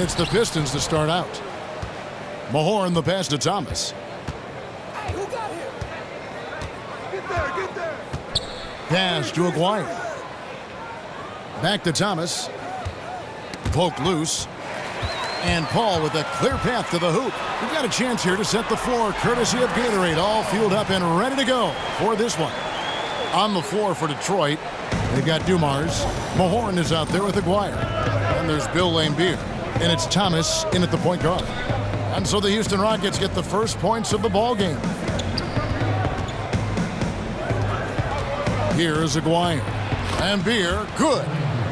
And it's the Pistons to start out. Mahorn the pass to Thomas. Hey, who got him? Get there. Pass to Aguirre. Back to Thomas. Poked loose. And Paul with a clear path to the hoop. We've got a chance here to set the floor, courtesy of Gatorade, all fueled up and ready to go for this one. On the floor for Detroit, they've got Dumars. Mahorn is out there with Aguirre. And there's Bill Laimbeer. And it's Thomas in at the point guard. And so the Houston Rockets get the first points of the ball game. Here's Aguirre. And Beer, good.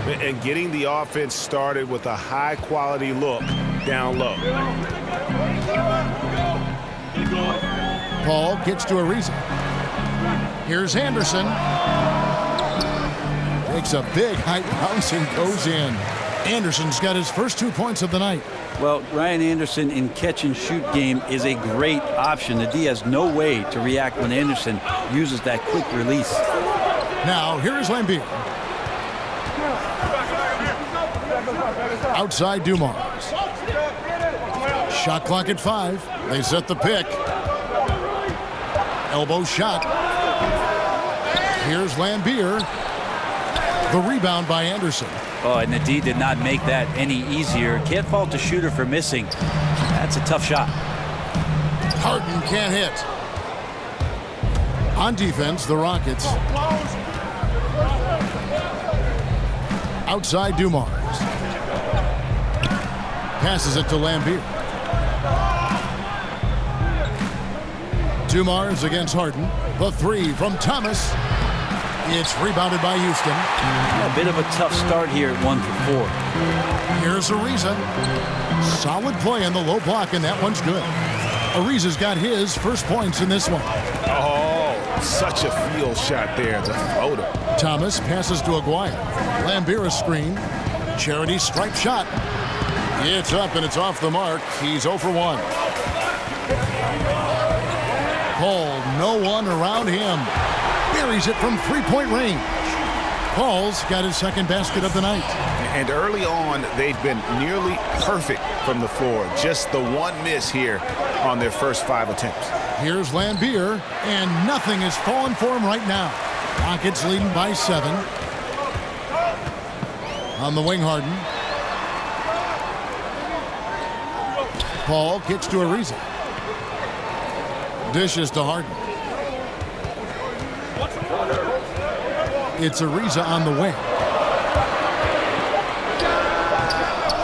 And getting the offense started with a high-quality look down low. Paul gets to Ariza. Here's Anderson. Takes a big height bounce and goes in. Anderson's got his first 2 points of the night. Well, Ryan Anderson in catch-and-shoot game is a great option. The D has no way to react when Anderson uses that quick release. Now, here is Laimbeer. Outside Dumars. Shot clock at 5. They set the pick. Elbow shot. Here's Laimbeer. The rebound by Anderson. Oh, and the D did not make that any easier. Can't fault the shooter for missing. That's a tough shot. Harden can't hit. On defense, the Rockets. Outside Dumars. Passes it to Laimbeer. Dumars against Harden. The three from Thomas. It's rebounded by Houston. A bit of a tough start here at 1 for 4. Here's Ariza. Solid play in the low block, and that one's good. Ariza's got his first points in this one. Oh, such a field shot there, the floater. Thomas passes to Aguirre. Laimbeer a screen. Charity stripe shot. It's up and it's off the mark. He's 0 for 1. Paul, no one around him. Buries it from three-point range. Paul's got his second basket of the night. And early on, they've been nearly perfect from the floor. Just the one miss here on their first 5 attempts. Here's Laimbeer, and nothing is falling for him right now. Rockets leading by 7. On the wing, Harden. Paul kicks to Ariza. Dishes to Harden. It's Ariza on the wing.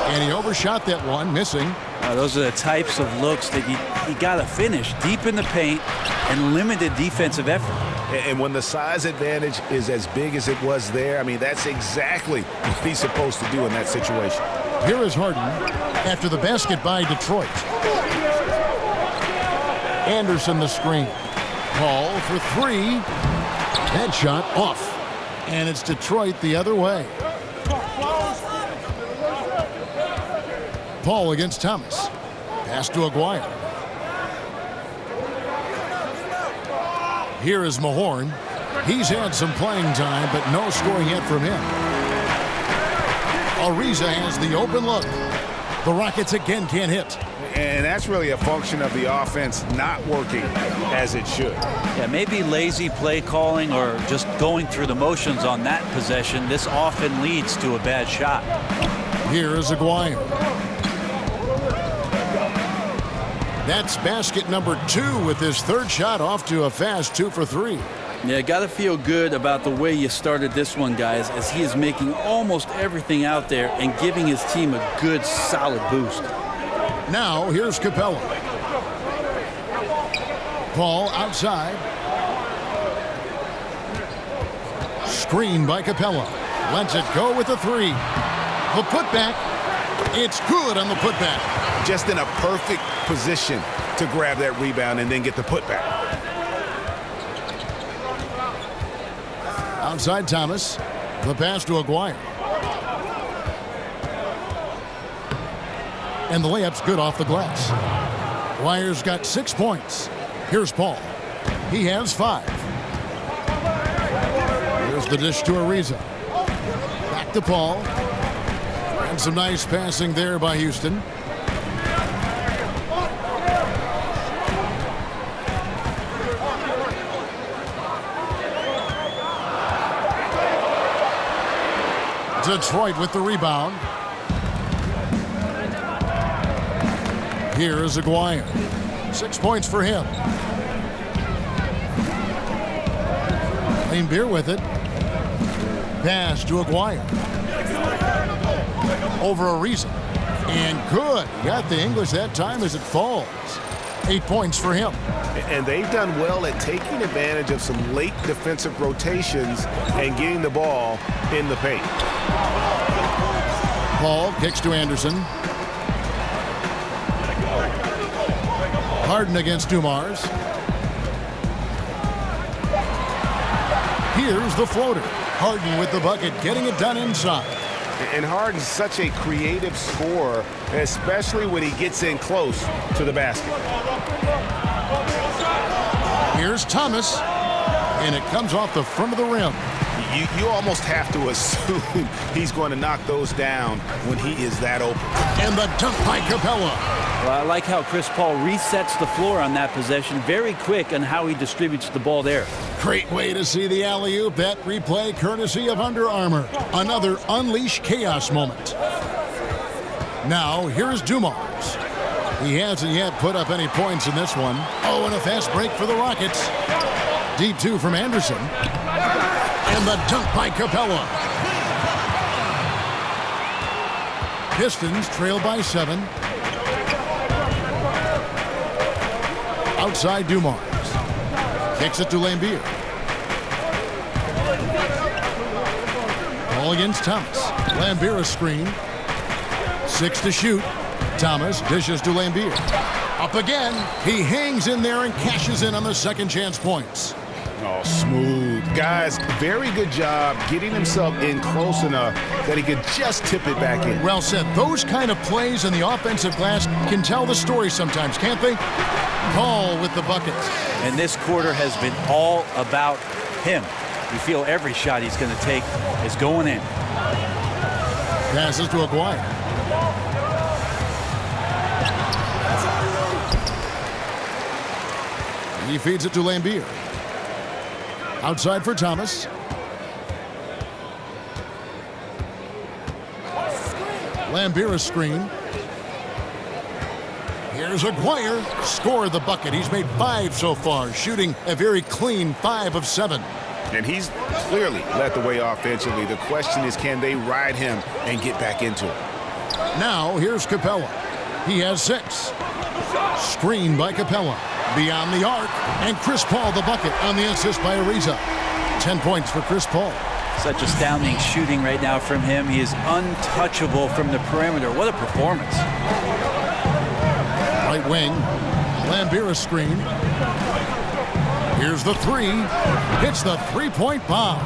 And he overshot that one, missing. Those are the types of looks that you got to finish deep in the paint and limited defensive effort. And when the size advantage is as big as it was there, I mean, that's exactly what he's supposed to do in that situation. Here is Harden after the basket by Detroit. Anderson the screen. Paul for 3. That shot off. And it's Detroit the other way. Paul against Thomas. Pass to Aguirre. Here is Mahorn. He's had some playing time, but no scoring yet from him. Ariza has the open look. The Rockets again can't hit. And that's really a function of the offense not working as it should. Yeah, maybe lazy play calling or just going through the motions on that possession. This often leads to a bad shot. Here is Aguirre. That's basket number 2 with his third shot off to a fast 2 for 3. Yeah, got to feel good about the way you started this one, guys, as he is making almost everything out there and giving his team a good, solid boost. Now, here's Capella. Paul outside. Screen by Capella. Lets it go with the 3. The putback. It's good on the putback. Just in a perfect position to grab that rebound and then get the putback. Outside Thomas. The pass to Aguirre. And the layup's good off the glass. Aguirre's got 6 points. Here's Paul. He has 5. Here's the dish to Ariza. Back to Paul. And some nice passing there by Houston. Detroit with the rebound. Here is Aguirre. 6 points for him. Beer with it. Pass to Aguirre. Over Ariza. And good. Got the English that time as it falls. 8 points for him. And they've done well at taking advantage of some late defensive rotations and getting the ball in the paint. Paul kicks to Anderson. Harden against Dumars. Here's the floater. Harden with the bucket, getting it done inside. And Harden's such a creative scorer, especially when he gets in close to the basket. Here's Thomas, and it comes off the front of the rim. You almost have to assume he's going to knock those down when he is that open. And the dunk by Capella. Well, I like how Chris Paul resets the floor on that possession. Very quick on how he distributes the ball there. Great way to see the alley-oop. That replay courtesy of Under Armour. Another Unleash Chaos moment. Now, here's Dumars. He hasn't yet put up any points in this one. Oh, and a fast break for the Rockets. Deep two from Anderson. And the dunk by Capella. Pistons trail by 7. Outside Dumars. Kicks it to Lambier. Ball against Thomas. Lambier a screen. 6 to shoot. Thomas dishes to Lambier. Up again. He hangs in there and cashes in on the second chance points. Oh, smooth. Guys, very good job getting himself in close enough that he could just tip it back in. Well said. Those kind of plays in the offensive glass can tell the story sometimes, can't they? Paul with the buckets. And this quarter has been all about him. You feel every shot he's going to take is going in. Passes to Aguirre. He feeds it to Lambier. Outside for Thomas. Lambier a screen. Here's Aguirre. Scored the bucket. He's made 5 so far, shooting a very clean 5 of 7. And he's clearly led the way offensively. The question is, can they ride him and get back into it? Now, here's Capella. He has 6. Screen by Capella. Beyond the arc. And Chris Paul the bucket on the assist by Ariza. 10 points for Chris Paul. Such astounding shooting right now from him. He is untouchable from the perimeter. What a performance. Right wing. Lambier a screen. Here's the 3. Hits the three-point bomb.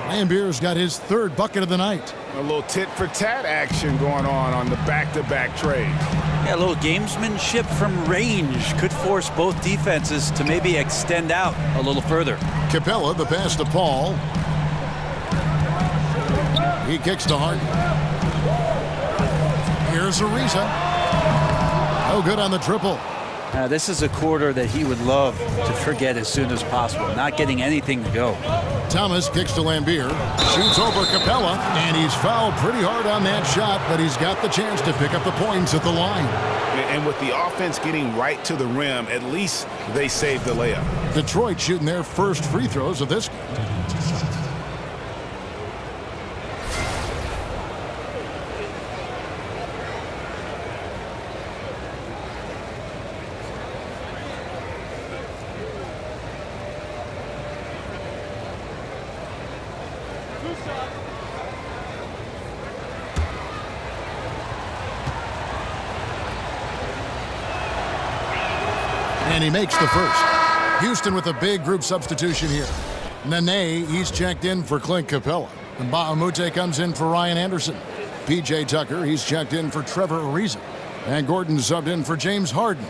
Lambier's got his 3rd bucket of the night. A little tit-for-tat action going on the back-to-back trade. Yeah, a little gamesmanship from range could force both defenses to maybe extend out a little further. Capella, the pass to Paul. He kicks to Harden. Here's Ariza. No good on the triple. This is a quarter that he would love to forget as soon as possible. Not getting anything to go. Thomas kicks to Lambier. Shoots over Capella. And he's fouled pretty hard on that shot, but he's got the chance to pick up the points at the line. And with the offense getting right to the rim, at least they saved the layup. Detroit shooting their first free throws of this game. And he makes the first. Houston with a big group substitution here. Nene, he's checked in for Clint Capella. And Bahamute comes in for Ryan Anderson. P.J. Tucker, he's checked in for Trevor Ariza. And Gordon subbed in for James Harden.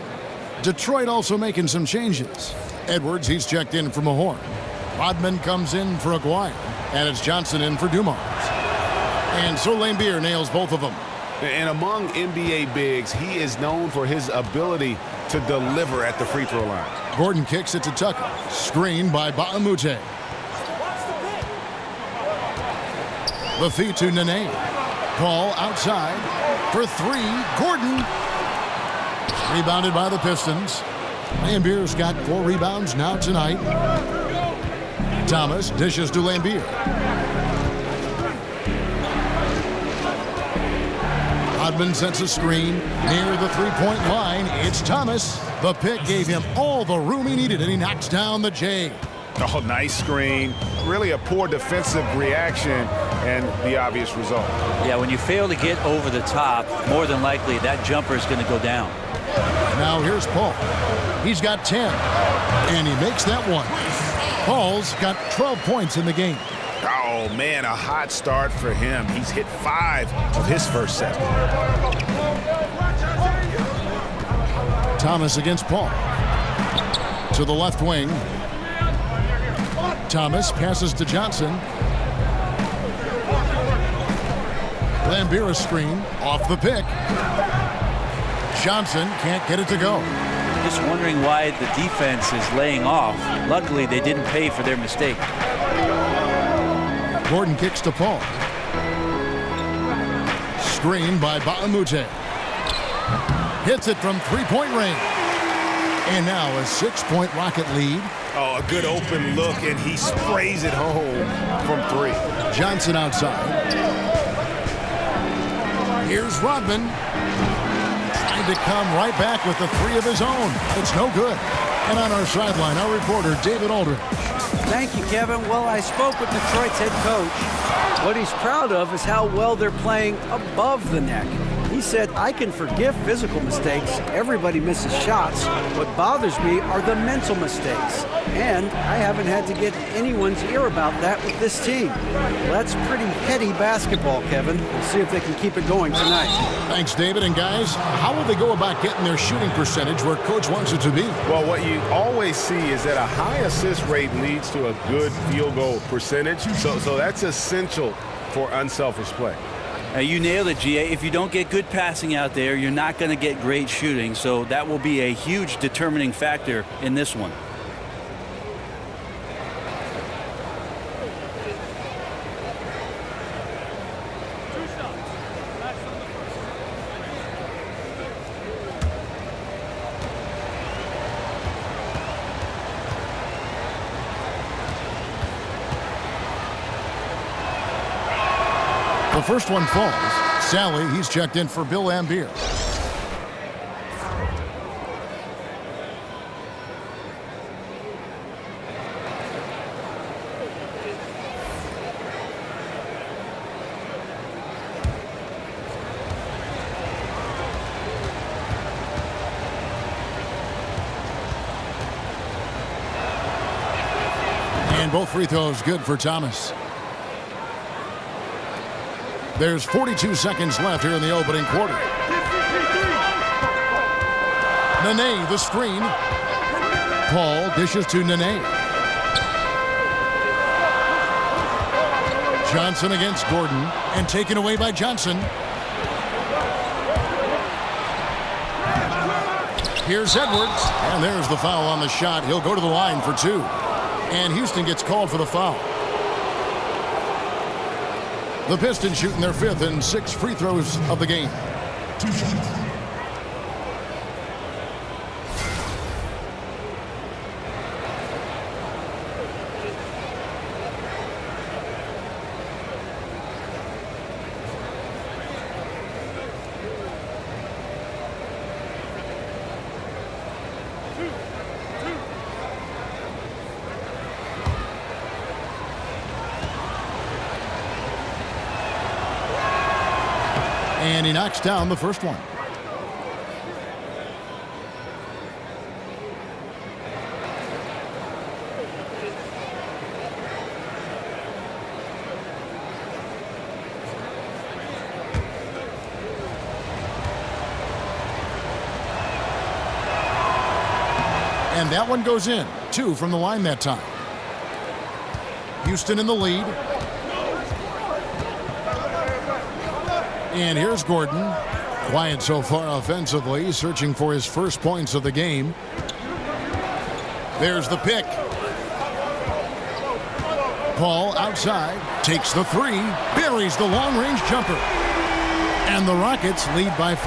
Detroit also making some changes. Edwards, he's checked in for Mahorn. Rodman comes in for Aguirre. And it's Johnson in for Dumars. And so Lambeer nails both of them. And among NBA bigs, he is known for his ability to deliver at the free throw line. Gordon kicks it to Tucker. Screen by Ba'amute. The feed to Nene. Paul outside for three. Gordon. Rebounded by the Pistons. Lambeer's got 4 rebounds now tonight. Thomas dishes to Lambeer. Rodman sets a screen near the three-point line. It's Thomas. The pick gave him all the room he needed, and he knocks down the J. Oh, nice screen. Really a poor defensive reaction and the obvious result. Yeah, when you fail to get over the top, more than likely that jumper is going to go down. Now here's Paul. He's got 10, and he makes that one. Paul's got 12 points in the game. Oh, man, a hot start for him. He's hit 5 of his first 7. Thomas against Paul. To the left wing. Thomas passes to Johnson. Lambeer screen off the pick. Johnson can't get it to go. Just wondering why the defense is laying off. Luckily, they didn't pay for their mistake. Gordon kicks to Paul. Screen by Ba'amute. Hits it from three-point range. And now a 6-point Rocket lead. Oh, a good open look, and he sprays it home from 3. Johnson outside. Here's Rodman. Trying to come right back with the 3 of his own. It's no good. And on our sideline, our reporter, David Aldridge. Thank you, Kevin. Well, I spoke with Detroit's head coach. What he's proud of is how well they're playing above the neck. He said, I can forgive physical mistakes. Everybody misses shots. What bothers me are the mental mistakes. And I haven't had to get anyone's ear about that with this team. Well, that's pretty heady basketball, Kevin. We'll see if they can keep it going tonight. Thanks, David. And guys, how will they go about getting their shooting percentage where coach wants it to be? Well, what you always see is that a high assist rate leads to a good field goal percentage. So that's essential for unselfish play. You nailed it, GA. If you don't get good passing out there, you're not going to get great shooting. So that will be a huge determining factor in this one. The first one falls. Sally, he's checked in for Bill Lambeer. And both free throws good for Thomas. There's 42 seconds left here in the opening quarter. Nene, the screen. Paul dishes to Nene. Johnson against Gordon, and taken away by Johnson. Here's Edwards, and there's the foul on the shot. He'll go to the line for 2. And Houston gets called for the foul. The Pistons shooting their 5th and 6 free throws of the game. 2 shots. And he knocks down the first one. And that one goes in. 2 from the line that time. Houston in the lead. And here's Gordon. Quiet so far offensively, searching for his first points of the game. There's the pick. Paul outside, takes the three, buries the long-range jumper. And the Rockets lead by 5.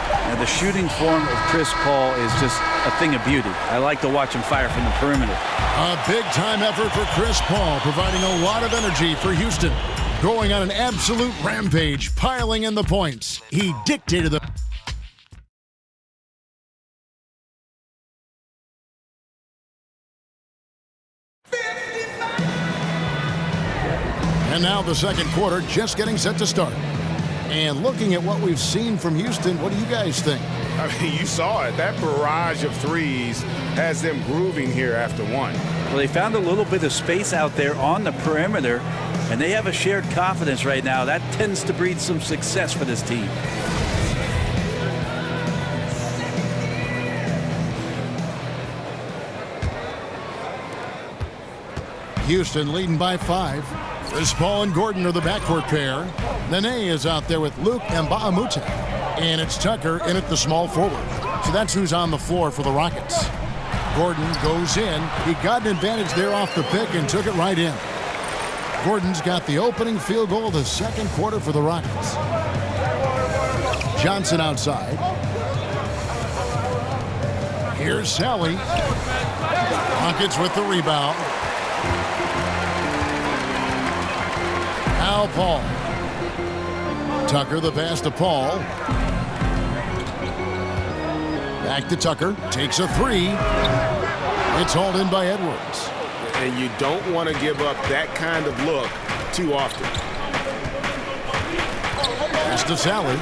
Now, the shooting form of Chris Paul is just a thing of beauty. I like to watch him fire from the perimeter. A big-time effort for Chris Paul, providing a lot of energy for Houston. Going on an absolute rampage, piling in the points. He dictated the... And now the second quarter just getting set to start. And looking at what we've seen from Houston, what do you guys think? I mean, you saw it. That barrage of threes has them grooving here after one. Well, they found a little bit of space out there on the perimeter, and they have a shared confidence right now. That tends to breed some success for this team. Houston leading by 5. Chris Paul and Gordon are the backcourt pair. Nene is out there with Luke Mbamute. And it's Tucker in at the small forward. So that's who's on the floor for the Rockets. Gordon goes in. He got an advantage there off the pick and took it right in. Gordon's got the opening field goal of the second quarter for the Rockets. Johnson outside. Here's Sally. Rockets with the rebound. Now Paul. Tucker the pass to Paul. Back to Tucker. Takes a three. It's hauled in by Edwards. And you don't want to give up that kind of look too often. Pass to Sally.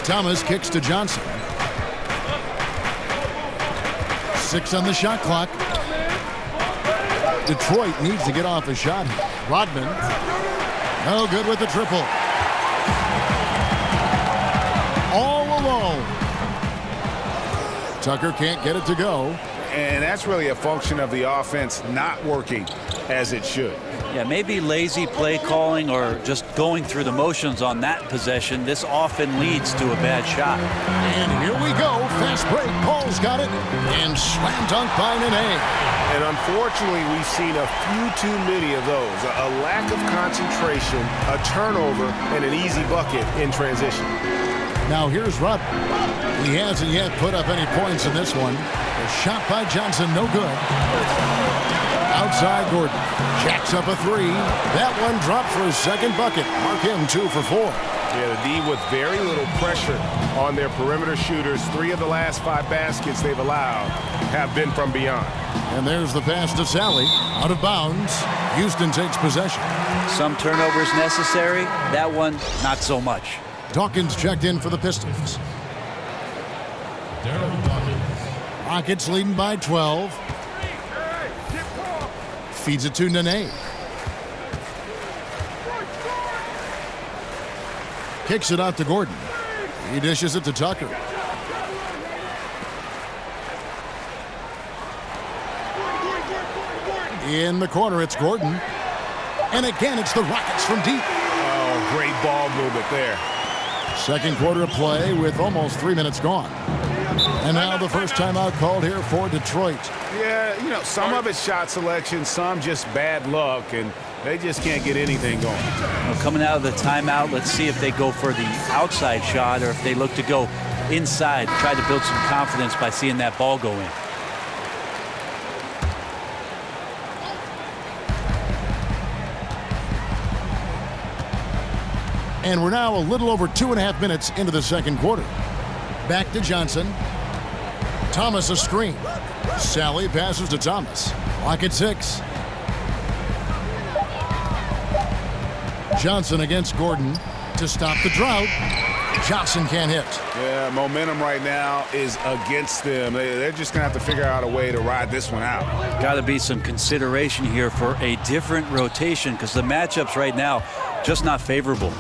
Thomas kicks to Johnson. 6 on the shot clock. Detroit needs to get off a shot. Rodman. No good with the triple. All alone. Tucker can't get it to go. And that's really a function of the offense not working as it should. Yeah, maybe lazy play calling or just going through the motions on that possession. This often leads to a bad shot. And here we go. Fast break. Paul's got it. And slam dunk by Nene. And unfortunately, we've seen a few too many of those. A lack of concentration, a turnover, and an easy bucket in transition. Now here's Rodman. He hasn't yet put up any points in this one. A shot by Johnson, no good. Outside Gordon. Jacks up a three. That one dropped for his second bucket. Mark him 2 for 4. Yeah, the D with very little pressure on their perimeter shooters. 3 of the last 5 baskets they've allowed have been from beyond. And there's the pass to Sally. Out of bounds. Houston takes possession. Some turnovers necessary. That one, not so much. Dawkins checked in for the Pistons. Rockets leading by 12. Feeds it to Nene. Kicks it out to Gordon. He dishes it to Tucker. In the corner, it's Gordon. And again, it's the Rockets from deep. Oh, great ball movement there. Second quarter of play with almost 3 minutes gone. And now the first timeout called here for Detroit. Yeah, you know, some of it's shot selection, some just bad luck, and they just can't get anything going. Well, coming out of the timeout, let's see if they go for the outside shot or if they look to go inside, try to build some confidence by seeing that ball go in. And we're now a little over 2.5 minutes into the second quarter. Back to Johnson. Thomas a screen. Sally passes to Thomas. Clock at 6. Johnson against Gordon to stop the drought. Johnson can't hit. Yeah, momentum right now is against them. They're just going to have to figure out a way to ride this one out. Got to be some consideration here for a different rotation because the matchups right now just not favorable.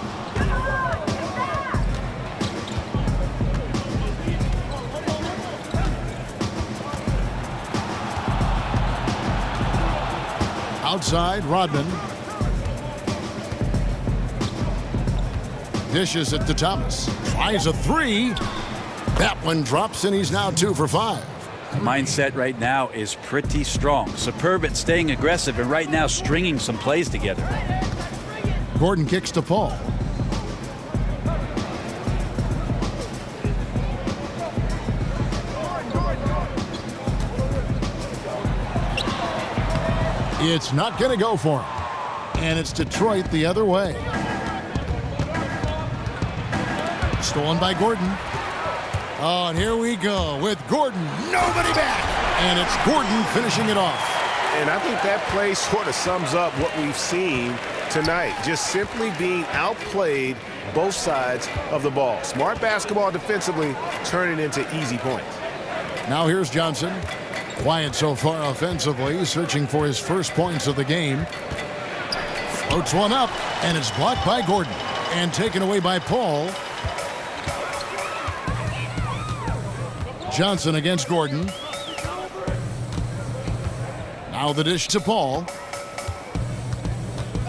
Outside, Rodman. Dishes it to Thomas. Tries a three. That one drops, and he's now 2 for 5. Mindset right now is pretty strong. Superb at staying aggressive and right now stringing some plays together. Gordon kicks to Paul. It's not going to go for him. And it's Detroit the other way. Stolen by Gordon. Oh, and here we go with Gordon. Nobody back. And it's Gordon finishing it off. And I think that play sort of sums up what we've seen tonight. Just simply being outplayed both sides of the ball. Smart basketball defensively, turning into easy points. Now here's Johnson. Quiet so far offensively, searching for his first points of the game. Floats one up, and it's blocked by Gordon. And taken away by Paul. Johnson against Gordon. Now the dish to Paul.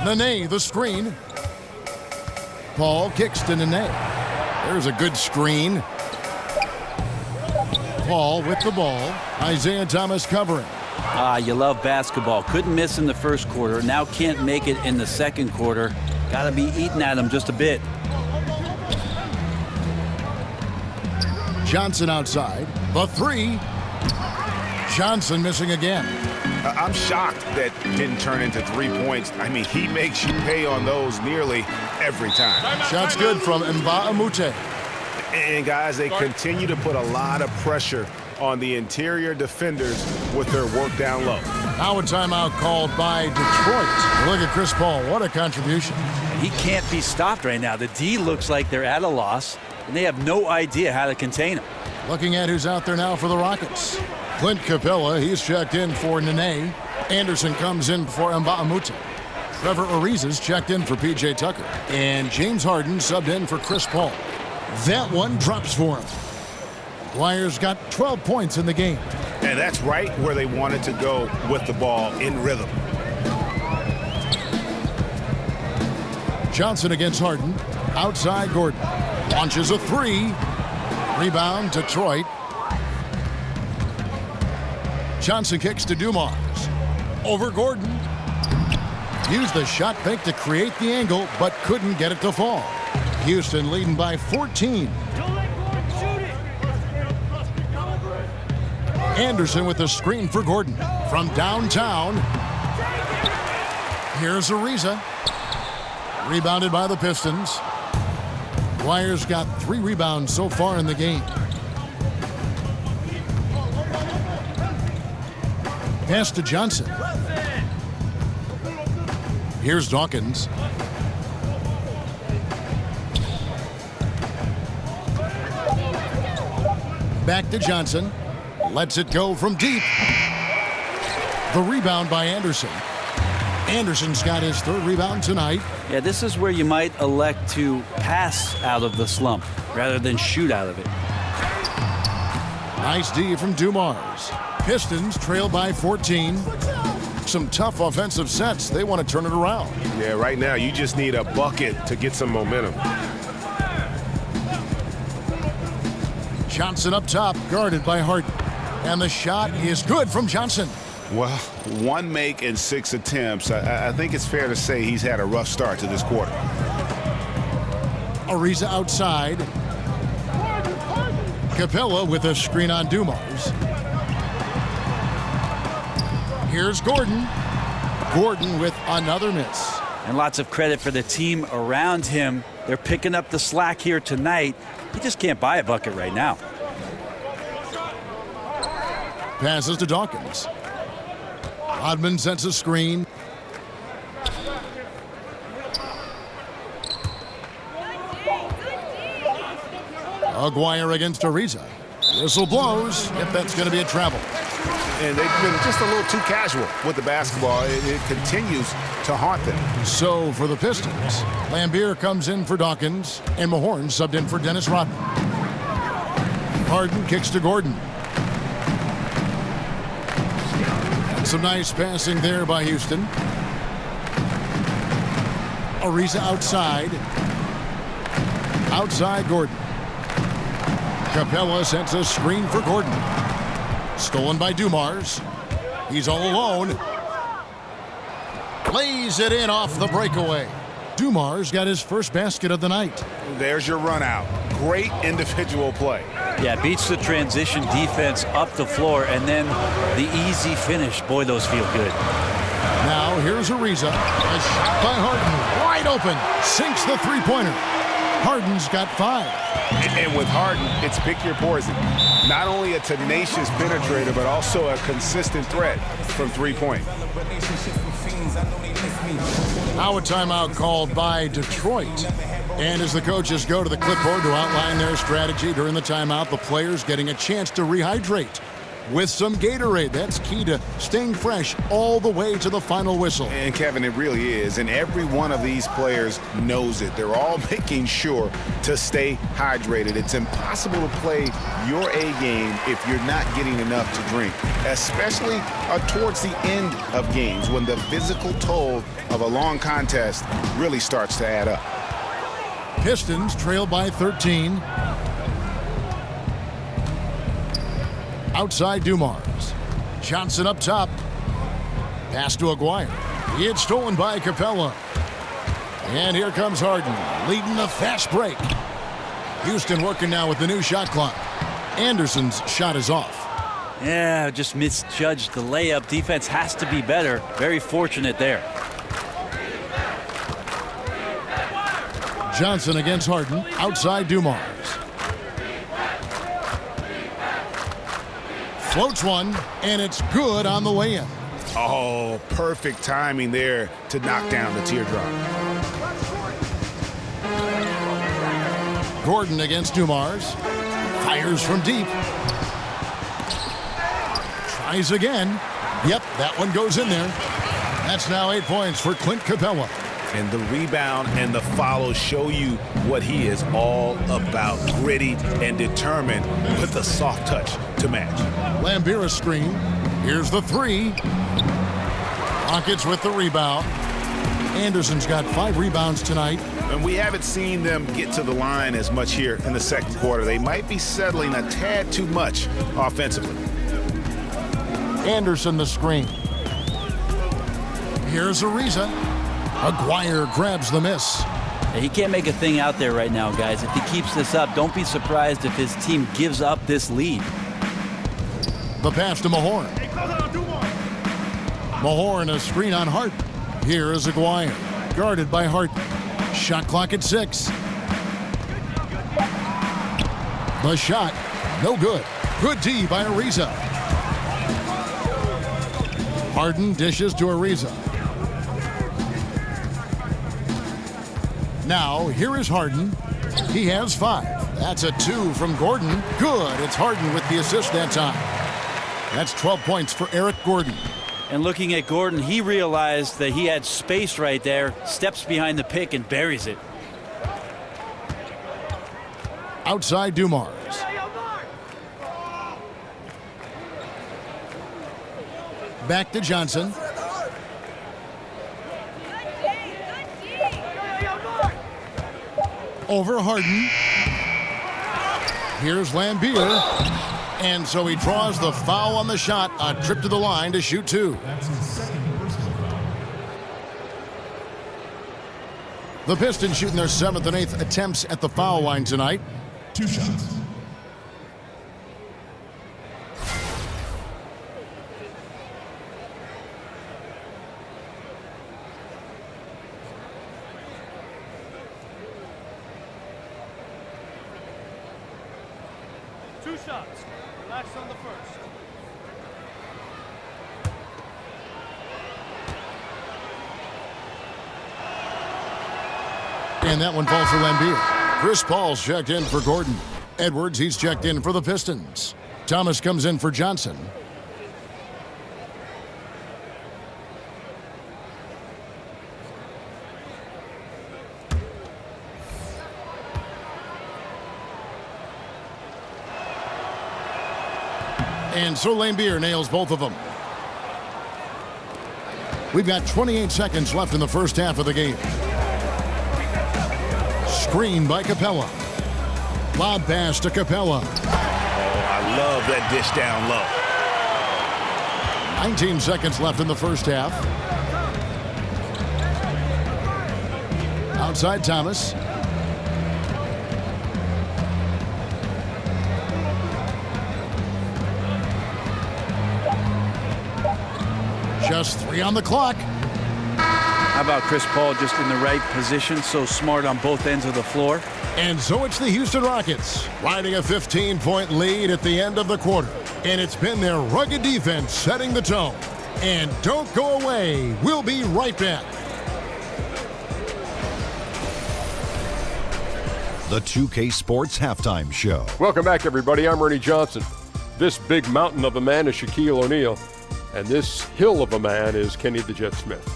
Nene, the screen. Paul kicks to Nene. There's a good screen. Paul with the ball. Isaiah Thomas covering. You love basketball. Couldn't miss in the first quarter. Now can't make it in the second quarter. Got to be eating at him just a bit. Johnson outside. The three. Johnson missing again. I'm shocked that didn't turn into 3 points. I mean, he makes you pay on those nearly every time. Shot's good from Mbamute. And guys, they continue to put a lot of pressure on the interior defenders with their work down low. Now a timeout called by Detroit. Look at Chris Paul. What a contribution. He can't be stopped right now. The D looks like they're at a loss, and they have no idea how to contain him. Looking at who's out there now for the Rockets. Clint Capella, he's checked in for Nene. Anderson comes in for Mbamute. Trevor Ariza's checked in for P.J. Tucker. And James Harden subbed in for Chris Paul. That one drops for him. Dwyer's got 12 points in the game. And that's right where they wanted to go with the ball, in rhythm. Johnson against Harden. Outside Gordon. Launches a three. Rebound Detroit. Johnson kicks to Dumars. Over Gordon. Used the shot fake to create the angle, but couldn't get it to fall. Houston leading by 14. Anderson with the screen for Gordon. From downtown. Here's Ariza. Rebounded by the Pistons. Dwyer's got 3 rebounds so far in the game. Pass to Johnson. Here's Dawkins. Back to Johnson. Lets it go from deep. The rebound by Anderson. Anderson's got his 3rd rebound tonight. Yeah, this is where you might elect to pass out of the slump rather than shoot out of it. Nice D from Dumars. Pistons trail by 14. Some tough offensive sets. They want to turn it around. Yeah, right now you just need a bucket to get some momentum. Johnson up top, guarded by Harden. And the shot is good from Johnson. Well, 1 make and 6 attempts. I think it's fair to say he's had a rough start to this quarter. Ariza outside. Capella with a screen on Dumars. Here's Gordon. Gordon with another miss. And lots of credit for the team around him. They're picking up the slack here tonight. He just can't buy a bucket right now. Passes to Dawkins. Rodman sets a screen. Aguirre against Ariza. Whistle blows. If that's going to be a travel. And they've been just a little too casual with the basketball. It continues to haunt them. So for the Pistons, Lambier comes in for Dawkins, and Mahorn subbed in for Dennis Rodman. Harden kicks to Gordon. And some nice passing there by Houston. Ariza outside. Outside Gordon. Capella sets a screen for Gordon. Stolen by Dumars. He's all alone. Lays it in off the breakaway. Dumars got his first basket of the night. There's your run out. Great individual play. Yeah, beats the transition defense up the floor, and then the easy finish. Boy, those feel good. Now here's Ariza. A shot by Harden. Wide open. Sinks the three-pointer. Harden's got 5. And with Harden, it's pick your poison. Not only a tenacious penetrator, but also a consistent threat from three-point. Now a timeout called by Detroit. And as the coaches go to the clipboard to outline their strategy during the timeout, the players getting a chance to rehydrate with some Gatorade. That's key to staying fresh all the way to the final whistle. And Kevin, it really is. And every one of these players knows it. They're all making sure to stay hydrated. It's impossible to play your A game if you're not getting enough to drink, especially towards the end of games when the physical toll of a long contest really starts to add up. Pistons trail by 13. Outside Dumars. Johnson up top. Pass to Aguirre. It's stolen by Capella. And here comes Harden, leading the fast break. Houston working now with the new shot clock. Anderson's shot is off. Yeah, just misjudged the layup. Defense has to be better. Very fortunate there. Johnson against Harden. Outside Dumars. Floats one, and it's good on the way in. Oh, perfect timing there to knock down the teardrop. Gordon against Dumars. Fires from deep. Tries again. Yep, that one goes in there. That's now 8 points for Clint Capella. And the rebound and the follow show you what he is all about. Gritty and determined with a soft touch to match. Lambira's screen. Here's the three. Rockets with the rebound. Anderson's got 5 rebounds tonight. And we haven't seen them get to the line as much here in the second quarter. They might be settling a tad too much offensively. Anderson the screen. Here's Ariza. Aguirre grabs the miss. He can't make a thing out there right now, guys. If he keeps this up, don't be surprised if his team gives up this lead. The pass to Mahorn. Mahorn a screen on Harden. Here is Aguirre. Guarded by Harden. Shot clock at 6. The shot. No good. Good D by Ariza. Harden dishes to Ariza. Now, here is Harden. He has 5. That's a 2 from Gordon. Good. It's Harden with the assist that time. That's 12 points for Eric Gordon. And looking at Gordon, he realized that he had space right there, steps behind the pick and buries it. Outside Dumars. Back to Johnson. Over Harden. Here's Lambier. And so he draws the foul on the shot. A trip to the line to shoot 2. The Pistons shooting their 7th and 8th attempts at the foul line tonight. 2 shots. Relax on the first. And that one falls for Lambier. Chris Paul's checked in for Gordon. Edwards, he's checked in for the Pistons. Thomas comes in for Johnson. And so Lambier nails both of them. We've got 28 seconds left in the first half of the game. screen by Capella. Lob pass to Capella. I love that dish down low. 19 seconds left in the first half. Outside Thomas. Just 3 on the clock. How about Chris Paul just in the right position, so smart on both ends of the floor? And so it's the Houston Rockets riding a 15-point lead at the end of the quarter. And it's been their rugged defense setting the tone. And don't go away. We'll be right back. The 2K Sports Halftime Show. Welcome back, everybody. I'm Ernie Johnson. This big mountain of a man is Shaquille O'Neal, and this hill of a man is Kenny the Jet Smith.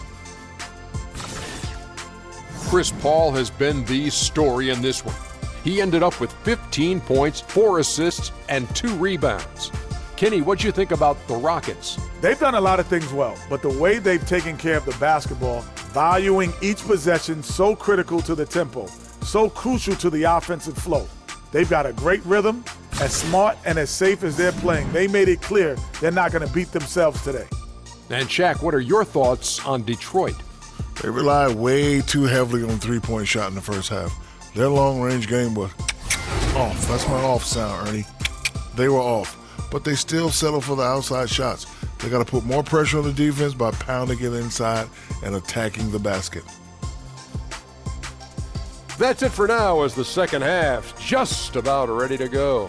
Chris Paul has been the story in this one. He ended up with 15 points, 4 assists, and 2 rebounds. Kenny, what'd you think about the Rockets? They've done a lot of things well, but the way they've taken care of the basketball, valuing each possession so critical to the tempo, so crucial to the offensive flow. They've got a great rhythm, as smart and as safe as they're playing. They made it clear they're not going to beat themselves today. And Shaq, what are your thoughts on Detroit? They relied way too heavily on three-point shot in the first half. Their long-range game was off. That's my off sound, Ernie. They were off, but they still settle for the outside shots. They got to put more pressure on the defense by pounding it inside and attacking the basket. That's it for now as the second half's just about ready to go.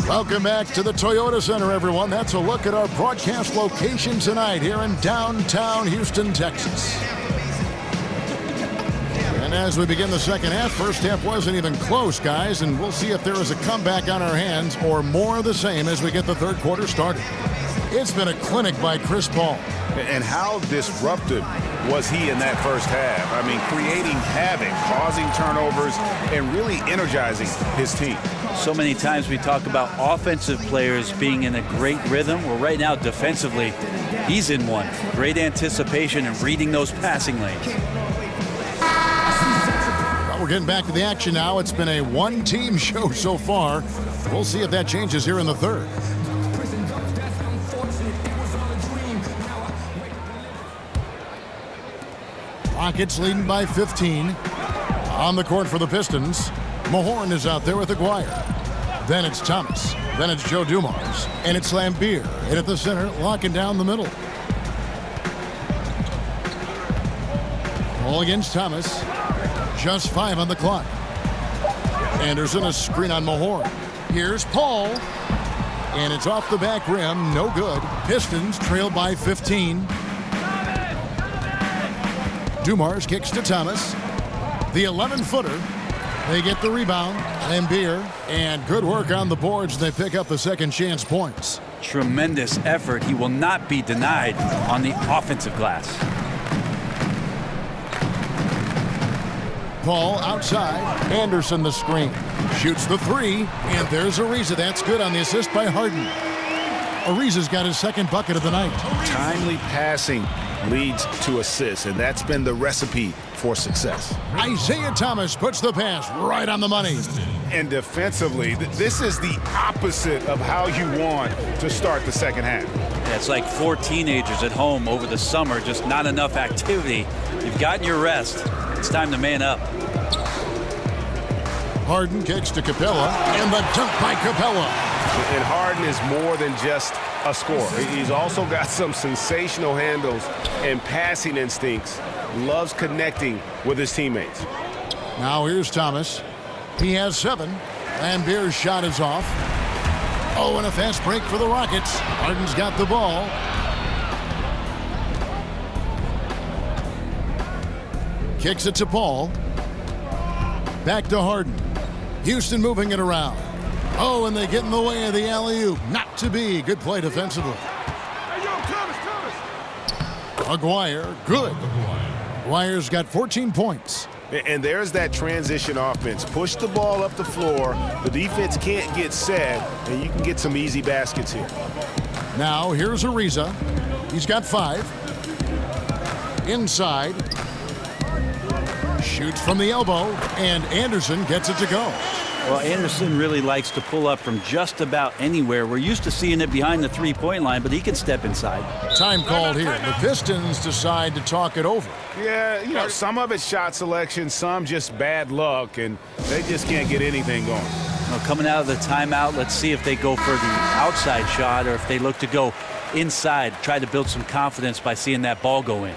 Welcome back to the Toyota Center, everyone. That's a look at our broadcast location tonight here in downtown Houston, Texas. And as we begin the second half, first half wasn't even close, guys, and we'll see if there is a comeback on our hands or more of the same as we get the third quarter started. It's been a clinic by Chris Paul. And how disruptive was he in that first half? I mean, creating havoc, causing turnovers, and really energizing his team. So many times we talk about offensive players being in a great rhythm. Well, right now, defensively, he's in one. Great anticipation and reading those passing lanes. Well, we're getting back to the action now. It's been a one-team show so far. We'll see if that changes here in the third. Rockets leading by 15. On the court for the Pistons, Mahorn is out there with Aguirre. Then it's Thomas. Then it's Joe Dumars. And it's Lambeer. And at the center, locking down the middle. All against Thomas. Just 5 on the clock. Anderson, a screen on Mahorn. Here's Paul. And it's off the back rim. No good. Pistons trail by 15. Dumars kicks to Thomas. The 11-footer. They get the rebound. Lambeer. And good work on the boards. They pick up the second chance points. Tremendous effort. He will not be denied on the offensive glass. Paul outside. Anderson the screen. Shoots the 3. And there's Ariza. That's good on the assist by Harden. Ariza's got his second bucket of the night. Timely passing leads to assists, and that's been the recipe for success. Isaiah Thomas puts the pass right on the money. And defensively, this is the opposite of how you want to start the second half. Yeah, it's like 4 teenagers at home over the summer, just not enough activity. You've gotten your rest. It's time to man up. Harden kicks to Capella, and the dunk by Capella. And Harden is more than just a scorer. He's also got some sensational handles and passing instincts. Loves connecting with his teammates. Now here's Thomas. He has 7. Lambeer's shot is off. Oh, and a fast break for the Rockets. Harden's got the ball. Kicks it to Paul. Back to Harden. Houston moving it around. Oh, and they get in the way of the alley-oop. Not to be. Good play defensively. Hey, yo, Thomas! Aguirre, good. Aguirre's got 14 points. And there's that transition offense. Push the ball up the floor. The defense can't get set, and you can get some easy baskets here. Now here's Ariza. He's got 5. Inside. Shoots from the elbow, and Anderson gets it to go. Well, Anderson really likes to pull up from just about anywhere. We're used to seeing it behind the three-point line, but he can step inside. Time called here. The Pistons decide to talk it over. Yeah, some of it's shot selection, some just bad luck, and they just can't get anything going. Well, coming out of the timeout, let's see if they go for the outside shot or if they look to go inside, try to build some confidence by seeing that ball go in.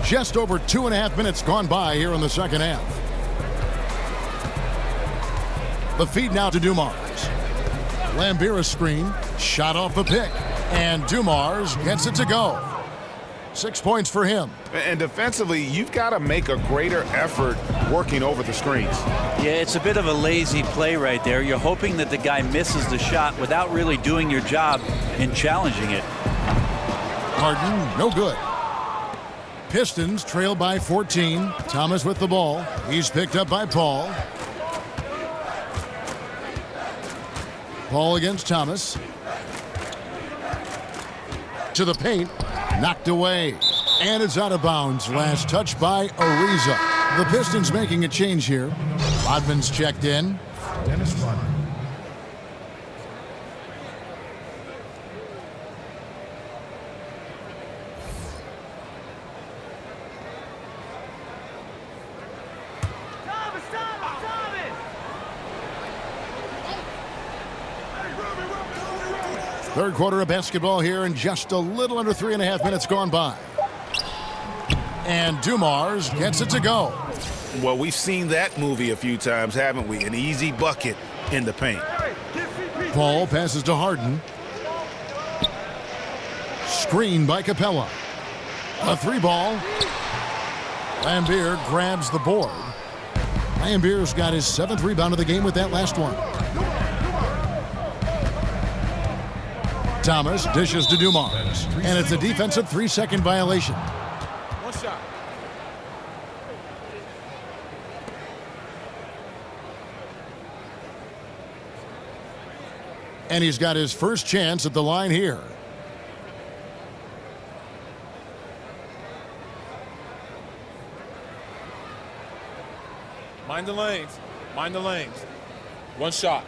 Just over 2.5 minutes gone by here in the second half. The feed now to Dumars. Lambira's screen, shot off the pick, and Dumars gets it to go. 6 points for him. And defensively, you've got to make a greater effort working over the screens. Yeah, it's a bit of a lazy play right there. You're hoping that the guy misses the shot without really doing your job in challenging it. Harden, no good. Pistons trail by 14. Thomas with the ball. He's picked up by Paul. Paul against Thomas. To the paint. Knocked away. And it's out of bounds. Last touch by Ariza. The Pistons making a change here. Rodman's checked in. Dennis Rodman. Third quarter of basketball here in just a little under 3.5 minutes gone by. And Dumars gets it to go. Well, we've seen that movie a few times, haven't we? An easy bucket in the paint. Paul passes to Harden. Screen by Capella. A 3-ball. Lambier grabs the board. Lambier's got his 7th rebound of the game with that last one. Thomas dishes to Dumars, and it's a defensive 3-second violation. One shot. And he's got his first chance at the line here. Mind the lanes. Mind the lanes. One shot.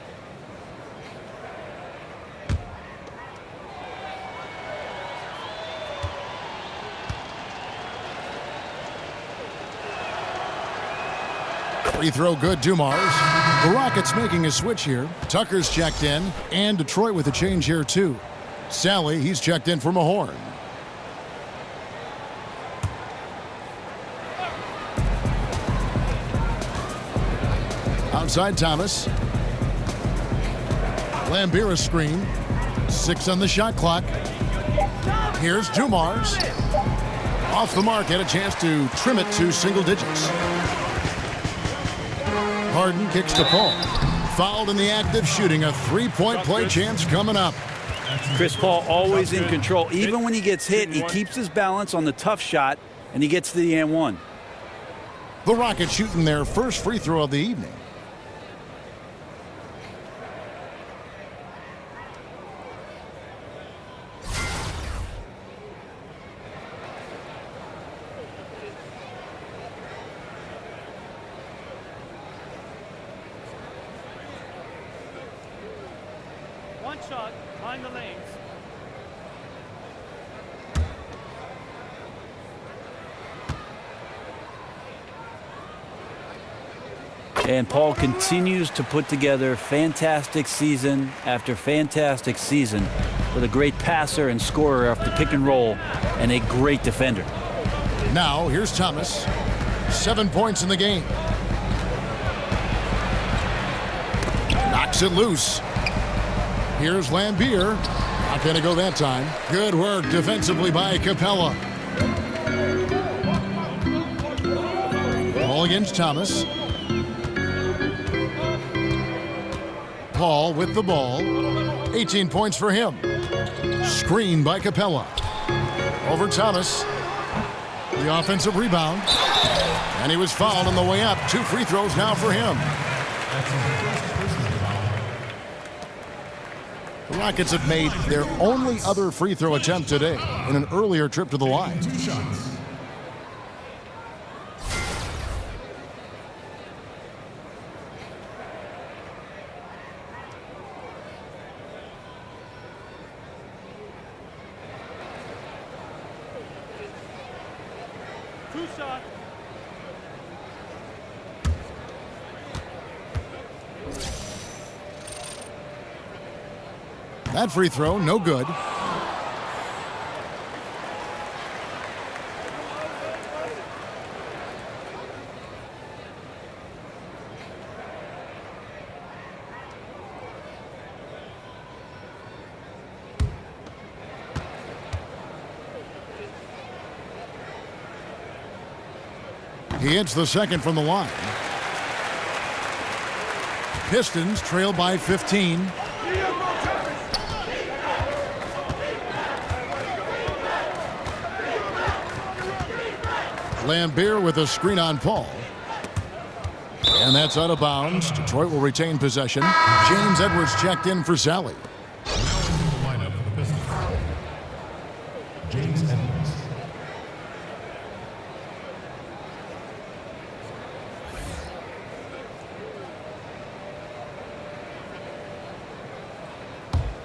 Free throw good, Dumars. The Rockets making a switch here. Tucker's checked in, and Detroit with a change here too. Sally, he's checked in for Mahorn. Outside Thomas. Lambira's screen. 6 on the shot clock. Here's Dumars. Off the mark, had a chance to trim it to single digits. Harden kicks to Paul. Fouled in the act of shooting. A 3-point play chance coming up. Chris Paul always in control. Even when he gets hit, he keeps his balance on the tough shot, and he gets to the and one. The Rockets shooting their first free throw of the evening. One shot, mind the lanes. And Paul continues to put together fantastic season after fantastic season with a great passer and scorer off the pick and roll and a great defender. Now, here's Thomas. 7 points in the game. Knocks it loose. Here's Lambier. Not going to go that time. Good work defensively by Capella. Ball against Thomas. Paul with the ball. 18 points for him. Screen by Capella. Over Thomas. The offensive rebound. And he was fouled on the way up. 2 free throws now for him. The Rockets have made their only other free throw attempt today in an earlier trip to the line. 2 shots. That free throw, no good. He hits the second from the line. Pistons trail by 15. Lambeer with a screen on Paul. And that's out of bounds. Detroit will retain possession. James Edwards checked in for Sally. Now into the lineup for the Pistons. James Edwards.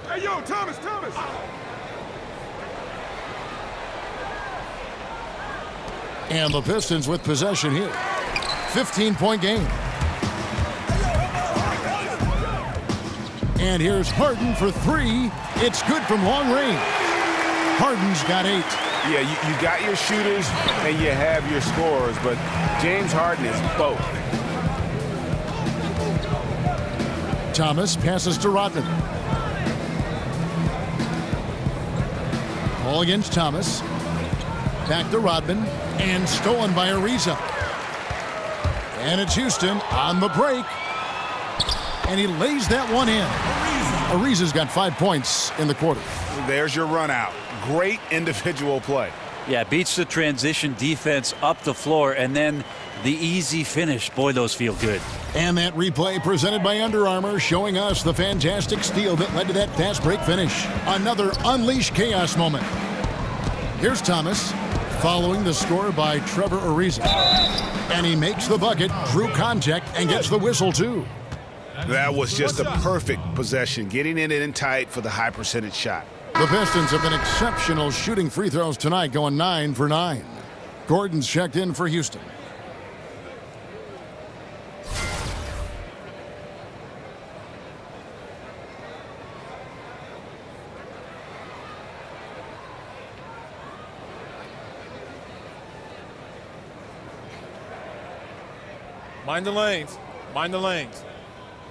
Hey, yo, Thomas! And the Pistons with possession here. 15-point game. And here's Harden for 3. It's good from long range. Harden's got 8. Yeah, you got your shooters and you have your scorers, but James Harden is both. Thomas passes to Rodman. Ball against Thomas. Back to Rodman. And stolen by Ariza. And it's Houston on the break. And he lays that one in. Ariza's got 5 points in the quarter. There's your run out. Great individual play. Yeah, beats the transition defense up the floor, and then the easy finish. Boy, those feel good. And that replay presented by Under Armour, showing us the fantastic steal that led to that fast break finish. Another unleashed chaos moment. Here's Thomas, following the score by Trevor Ariza. And he makes the bucket, through contact, and gets the whistle, too. That was just a perfect possession, getting it in tight for the high percentage shot. The Pistons have been exceptional shooting free throws tonight, going 9 for 9. Gordon's checked in for Houston. Mind the lanes. Mind the lanes.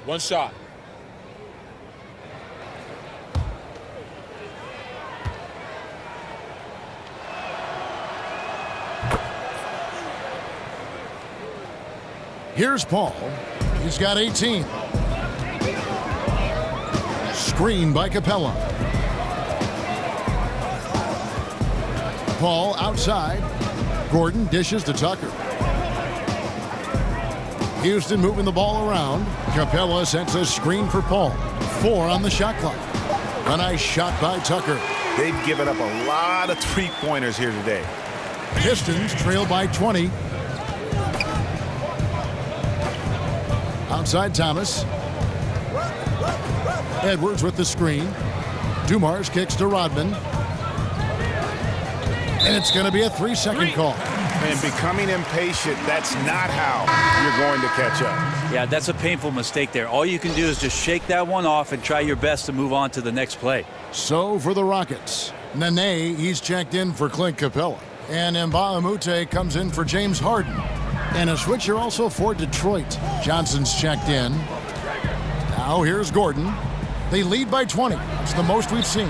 1 shot. Here's Paul. He's got 18. Screen by Capella. Paul outside. Gordon dishes to Tucker. Houston moving the ball around. Capella sets a screen for Paul. 4 on the shot clock. A nice shot by Tucker. They've given up a lot of three-pointers here today. Pistons trail by 20. Outside Thomas. Edwards with the screen. Dumars kicks to Rodman. And it's going to be a 3-second call. And becoming impatient, that's not how you're going to catch up. Yeah, that's a painful mistake there. All you can do is just shake that one off and try your best to move on to the next play. So for the Rockets, Nene, he's checked in for Clint Capella. And Mbamute comes in for James Harden. And a switcher also for Detroit. Johnson's checked in. Now here's Gordon. They lead by 20. It's the most we've seen.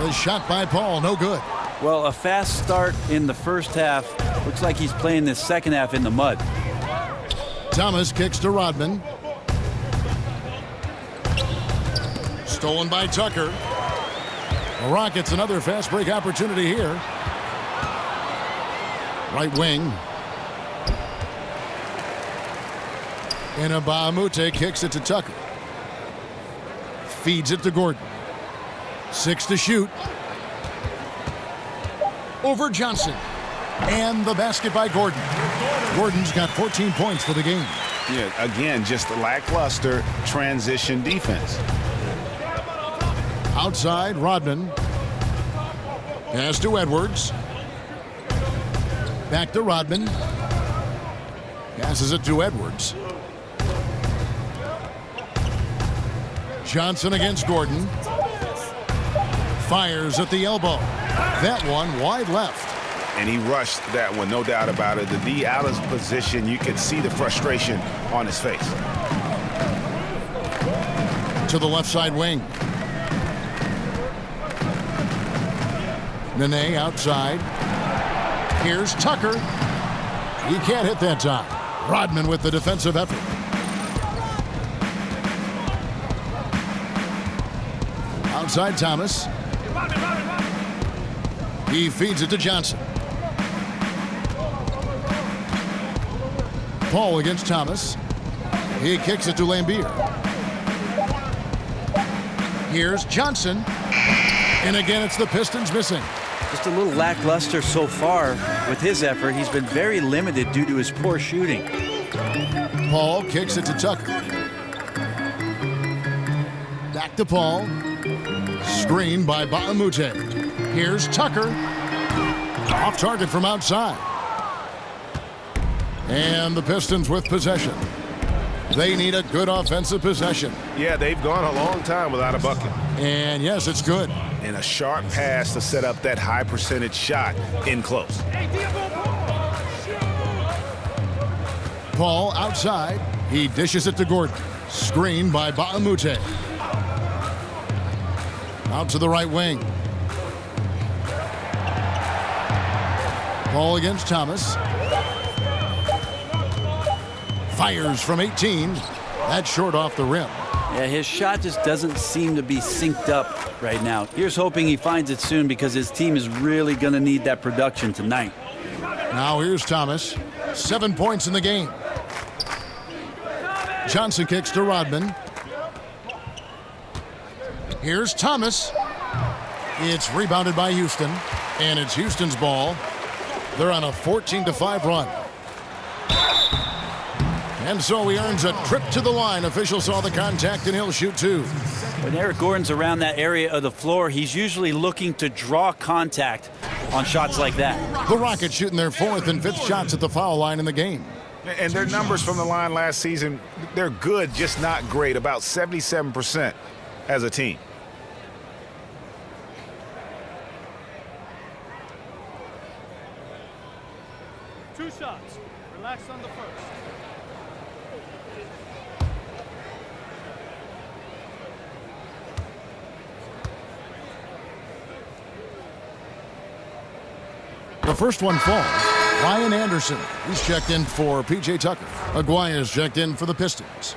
The shot by Paul, no good. Well, a fast start in the first half. Looks like he's playing this second half in the mud. Thomas kicks to Rodman. Stolen by Tucker. The Rockets another fast break opportunity here. Right wing. And Mbamute kicks it to Tucker. Feeds it to Gordon. 6 to shoot. Over Johnson. And the basket by Gordon. Gordon's got 14 points for the game. Yeah, again, just a lackluster transition defense. Outside, Rodman. Pass to Edwards. Back to Rodman. Passes it to Edwards. Johnson against Gordon. Fires at the elbow. That one wide left. And he rushed that one, no doubt about it. The D out of position, you could see the frustration on his face. To the left side wing. Nene outside. Here's Tucker. He can't hit that time. Rodman with the defensive effort. Outside Thomas. He feeds it to Johnson. Paul against Thomas. He kicks it to Lambier. Here's Johnson. And again, it's the Pistons missing. Just a little lackluster so far with his effort. He's been very limited due to his poor shooting. Paul kicks it to Tucker. Back to Paul. Screen by Mbamute. Here's Tucker. Off target from outside. And the Pistons with possession. They need a good offensive possession. Yeah, they've gone a long time without a bucket. And yes, it's good. And a sharp pass to set up that high percentage shot in close. Paul outside. He dishes it to Gordon. Screen by Mbamute. Out to the right wing. Paul against Thomas. Fires from 18. That's short off the rim. Yeah, his shot just doesn't seem to be synced up right now. Here's hoping he finds it soon because his team is really going to need that production tonight. Now here's Thomas. 7 points in the game. Johnson kicks to Rodman. Here's Thomas. It's rebounded by Houston. And it's Houston's ball. They're on a 14-5 run. And so he earns a trip to the line. Officials saw the contact, and he'll shoot 2. When Eric Gordon's around that area of the floor, he's usually looking to draw contact on shots like that. The Rockets shooting their 4th and 5th shots at the foul line in the game. And their numbers from the line last season, they're good, just not great. About 77% as a team. Two shots. Relax on the first. The first one falls. Ryan Anderson, he's checked in for P.J. Tucker. Aguirre's checked in for the Pistons.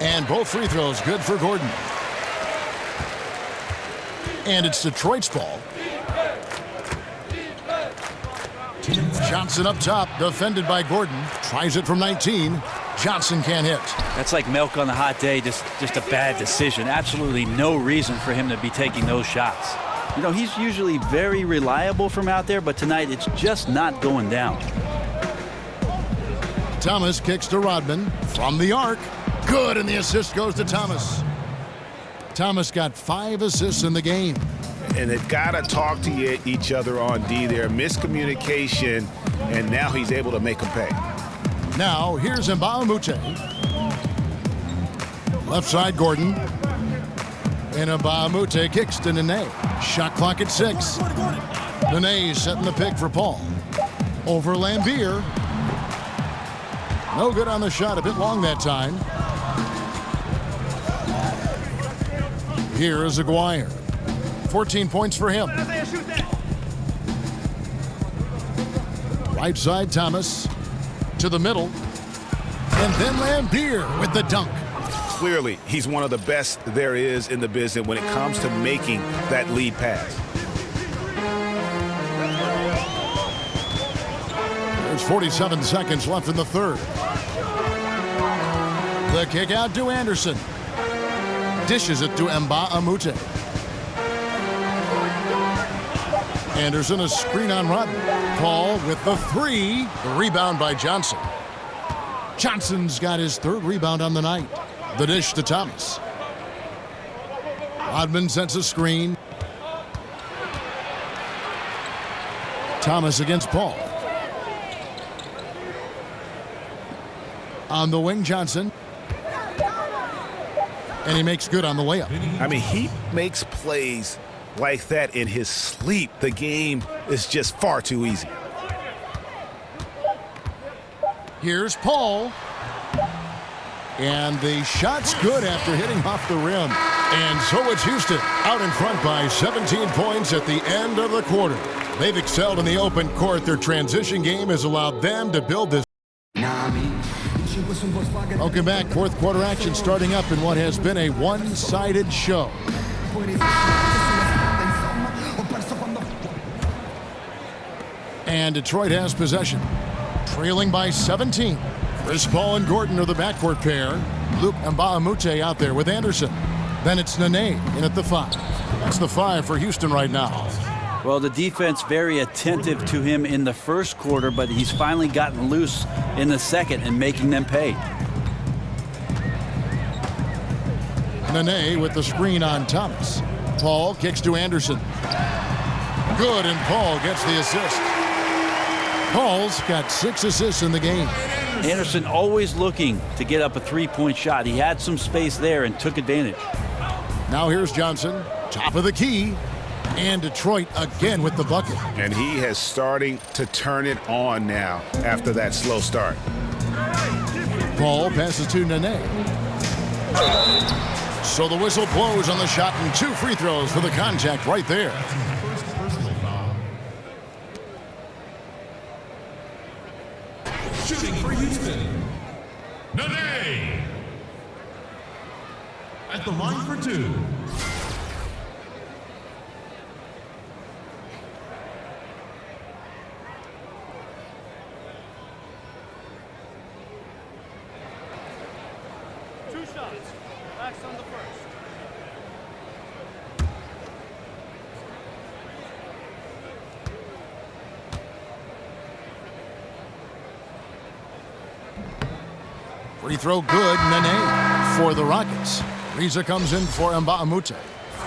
And both free throws good for Gordon. And it's Detroit's ball. Johnson up top, defended by Gordon. Tries it from 19. Johnson can't hit. That's like milk on a hot day, just a bad decision. Absolutely no reason for him to be taking those shots. You know, he's usually very reliable from out there, but tonight it's just not going down. Thomas kicks to Rodman from the arc. Good, and the assist goes to Thomas. Thomas got 5 assists in the game. And they've got to talk to each other on D there. Miscommunication, and now he's able to make them pay. Now, here's Mbamute. Left side, Gordon. And Mbamute kicks to Nene. Shot clock at 6. Nene setting the pick for Paul. Over Lambier. No good on the shot, a bit long that time. Here is Aguirre. 14 points for him. Right side, Thomas. To the middle. And then Lambeer with the dunk. Clearly, he's one of the best there is in the business when it comes to making that lead pass. There's 47 seconds left in the third. The kick out to Anderson. Dishes it to Mbah-a-Moute. Anderson, a screen on Rodman. Paul with the three. The rebound by Johnson. Johnson's got his third rebound on the night. The dish to Thomas. Rodman sets a screen. Thomas against Paul. On the wing, Johnson. And he makes good on the layup. I mean, he makes plays like that in his sleep. The game is just far too easy. Here's Paul. And the shot's good after hitting off the rim. And so it's Houston out in front by 17 points at the end of the quarter. They've excelled in the open court. Their transition game has allowed them to build this. Welcome back. Fourth quarter action starting up in what has been a one-sided show. And Detroit has possession. Trailing by 17. Chris Paul and Gordon are the backcourt pair. Luke Mbah-a-Moute out there with Anderson. Then it's Nene in at the 5. That's the 5 for Houston right now. Well, the defense very attentive to him in the first quarter, but he's finally gotten loose in the second and making them pay. Nene with the screen on Thomas. Paul kicks to Anderson. Good, and Paul gets the assist. Paul's got 6 assists in the game. Anderson always looking to get up a three-point shot. He had some space there and took advantage. Now here's Johnson, top of the key. And Detroit again with the bucket. And he has starting to turn it on now after that slow start. Paul passes to Nene. So the whistle blows on the shot and 2 free throws for the contact right there. First personal foul. Shooting for Houston. Nene. At the line for 2. On the first. Free throw good, Nene for the Rockets. Riza comes in for Mbah-a-Moute.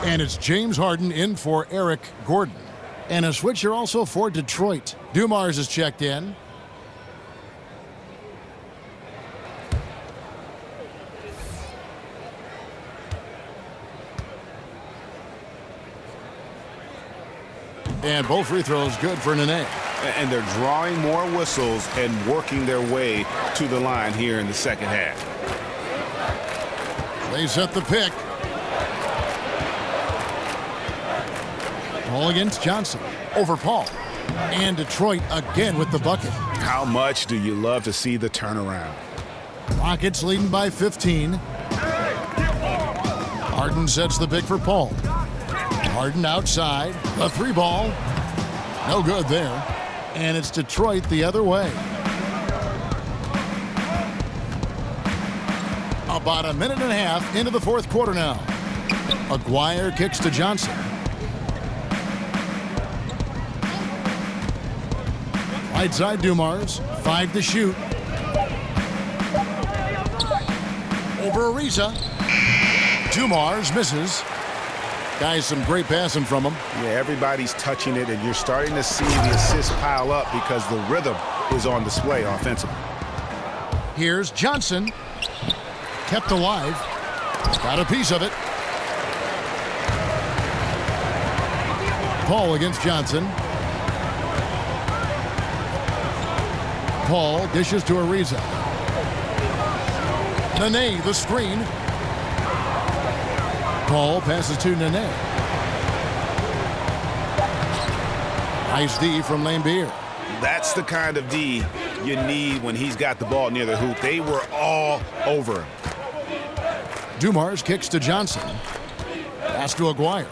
And it's James Harden in for Eric Gordon. And a switcher also for Detroit. Dumars is checked in. And both free throws good for Nene. And they're drawing more whistles and working their way to the line here in the second half. They set the pick. Paul against Johnson. Over Paul. And Detroit again with the bucket. How much do you love to see the turnaround? Rockets leading by 15. Harden sets the pick for Paul. Harden outside. A 3 ball. No good there. And it's Detroit the other way. About a minute and a half into the fourth quarter now. Aguirre kicks to Johnson. Right side Dumars. 5 to shoot. Over Ariza. Dumars misses. Guys, some great passing from him. Yeah, everybody's touching it, and you're starting to see the assists pile up because the rhythm is on display offensively. Here's Johnson. Kept alive. Got a piece of it. Paul against Johnson. Paul dishes to Ariza. Nene, the screen. Paul passes to Nene. Nice D from Lambeer. That's the kind of D you need when he's got the ball near the hoop. They were all over him. Dumars kicks to Johnson. Pass to Aguirre.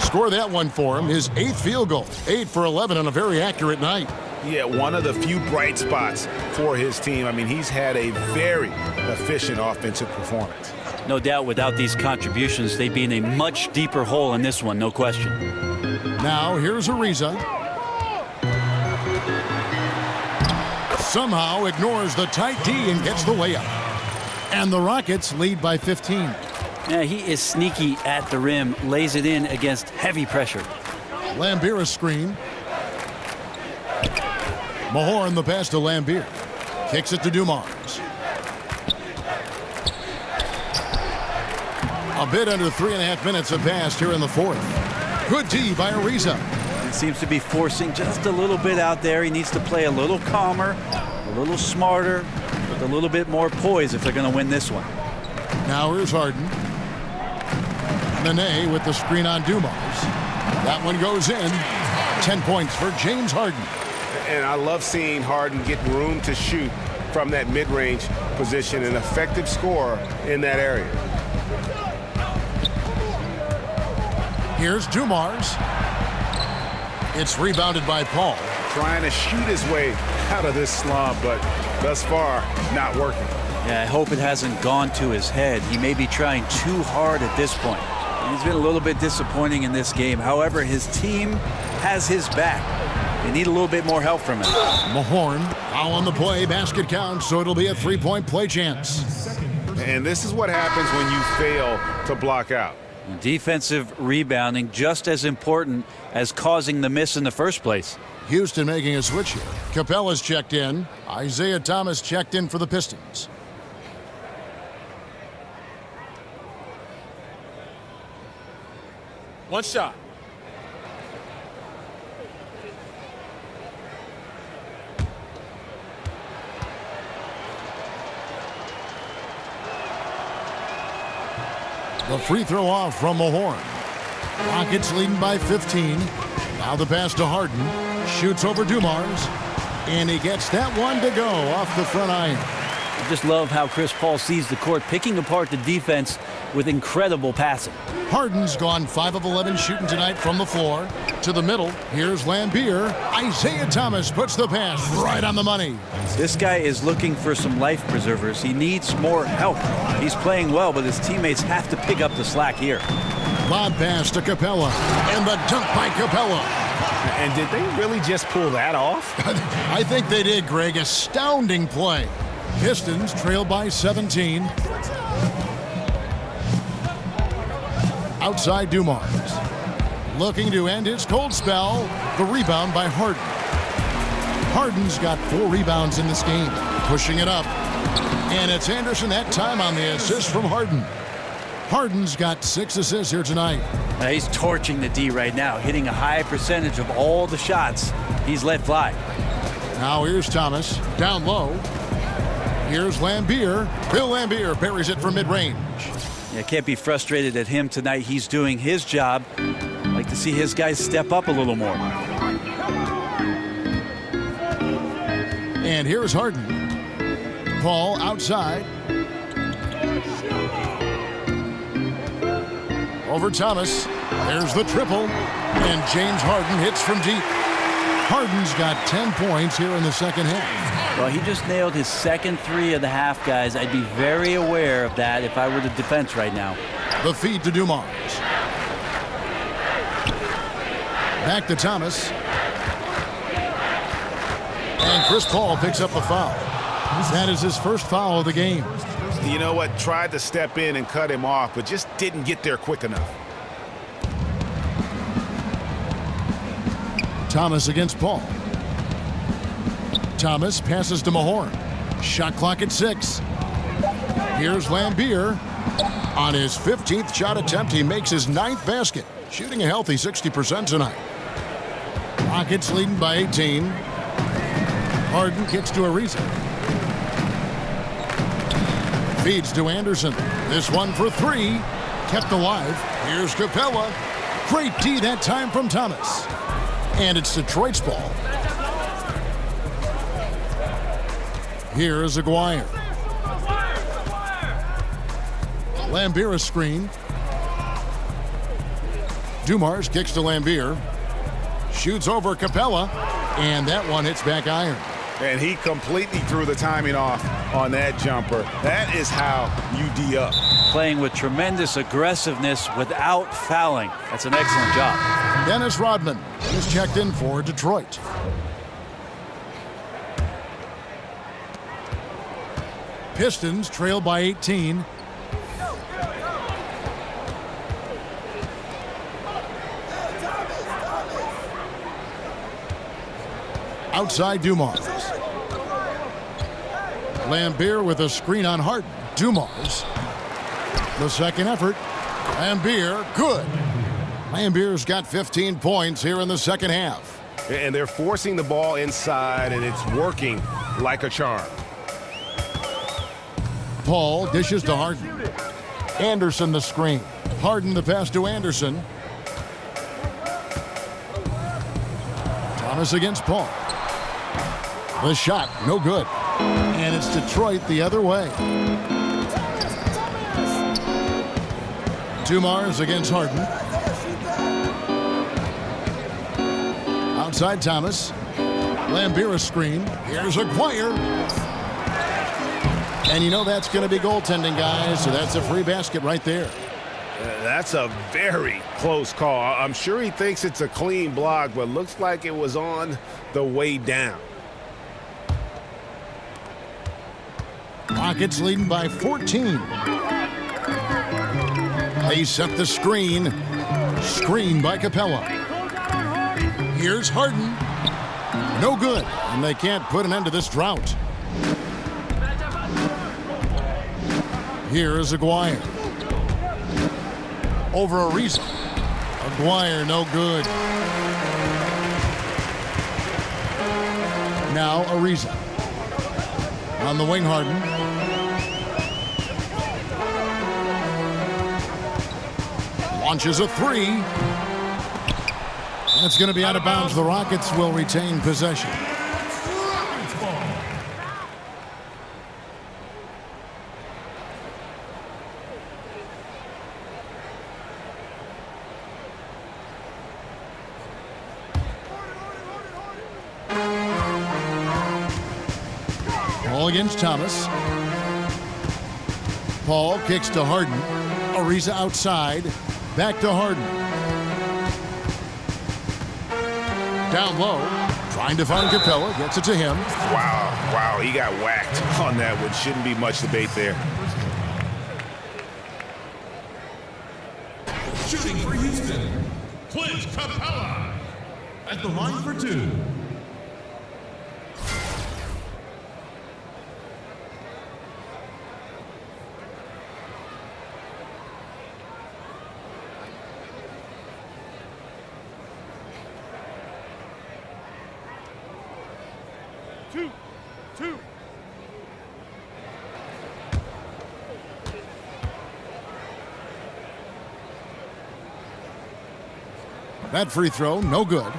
Score that one for him. His 8th field goal. 8 for 11 on a very accurate night. Yeah, one of the few bright spots for his team. I mean, he's had a very efficient offensive performance. No doubt without these contributions, they'd be in a much deeper hole in this one, no question. Now here's Ariza. Somehow ignores the tight D and gets the layup. And the Rockets lead by 15. Yeah, he is sneaky at the rim, lays it in against heavy pressure. Lambier screen. Mahorn the pass to Lambier. Kicks it to Dumars. A bit under 3.5 minutes have passed here in the fourth. Good D by Ariza. He seems to be forcing just a little bit out there. He needs to play a little calmer, a little smarter, with a little bit more poise if they're going to win this one. Now here's Harden. Nene with the screen on Dumars. That one goes in. 10 points for James Harden. And I love seeing Harden get room to shoot from that mid-range position, an effective scorer in that area. Here's Dumars. It's rebounded by Paul. Trying to shoot his way out of this slump, but thus far, not working. Yeah, I hope it hasn't gone to his head. He may be trying too hard at this point. He's been a little bit disappointing in this game. However, his team has his back. They need a little bit more help from him. Mahorn, foul on the play, basket counts, so it'll be a 3-point play chance. And this is what happens when you fail to block out. Defensive rebounding just as important as causing the miss in the first place. Houston making a switch here. Capella's checked in. Isaiah Thomas checked in for the Pistons. One shot. The free throw off from Mahorn. Rockets leading by 15. Now the pass to Harden. Shoots over Dumars. And he gets that one to go off the front iron. I just love how Chris Paul sees the court, picking apart the defense with incredible passing. Harden's gone 5 of 11 shooting tonight from the floor. To the middle, here's Lambier. Isaiah Thomas puts the pass right on the money. This guy is looking for some life preservers. He needs more help. He's playing well, but his teammates have to pick up the slack here. Lob pass to Capella. And the dunk by Capella. And did they really just pull that off? I think they did, Greg. Astounding play. Pistons trail by 17. Outside Dumars. Looking to end his cold spell. The rebound by Harden. Harden's got 4 rebounds in this game. Pushing it up. And it's Anderson that time on the assist from Harden. Harden's got 6 assists here tonight. He's torching the D right now, hitting a high percentage of all the shots he's let fly. Now here's Thomas. Down low. Here's Lambier. Bill Lambier buries it from mid-range. Yeah, can't be frustrated at him tonight. He's doing his job. I'd like to see his guys step up a little more. And here's Harden. Paul outside. Over Thomas. There's the triple. And James Harden hits from deep. Harden's got 10 points here in the second half. Well, he just nailed his second 3 of the half, guys. I'd be very aware of that if I were the defense right now. The feed to Dumars. Back to Thomas. And Chris Paul picks up the foul. That is his first foul of the game. You know what? Tried to step in and cut him off, but just didn't get there quick enough. Thomas against Paul. Thomas passes to Mahorn. Shot clock at 6. Here's Lambier. On his 15th shot attempt, he makes his 9th basket. Shooting a healthy 60% tonight. Rockets leading by 18. Harden kicks to Ariza. Feeds to Anderson. This one for 3. Kept alive. Here's Capella. Great D that time from Thomas. And it's Detroit's ball. Here's Aguirre. Lambier a screen. Dumars kicks to Lambier. Shoots over Capella. And that one hits back iron. And he completely threw the timing off on that jumper. That is how you D up. Playing with tremendous aggressiveness without fouling. That's an excellent job. Dennis Rodman is checked in for Detroit. Pistons trail by 18. Outside Dumars. Lambier with a screen on Harden. Dumars. The second effort. Lambier, good. Lambier's got 15 points here in the second half. And they're forcing the ball inside, and it's working like a charm. Paul dishes to Harden. Anderson the screen. Harden the pass to Anderson. Thomas against Paul. The shot, no good. And it's Detroit the other way. Dumars against Harden. Outside Thomas. Lambier a screen. Here's Aguirre. And you know that's going to be goaltending, guys, so that's a free basket right there. That's a very close call. I'm sure he thinks it's a clean block, but looks like it was on the way down. Rockets leading by 14. They set the screen. Screen by Capella. Here's Harden. No good, and they can't put an end to this drought. Here is Aguirre. Over Ariza. Aguirre, no good. Now Ariza. On the wing, Harden. Launches a three. And it's going to be out of bounds. The Rockets will retain possession. Ball against Thomas. Paul kicks to Harden. Ariza outside. Back to Harden. Down low. Trying to find Capella. Gets it to him. Wow, he got whacked on that one. Shouldn't be much debate there. Shooting for Houston, Clint Capella. At the line for two. Two. That free throw, no good.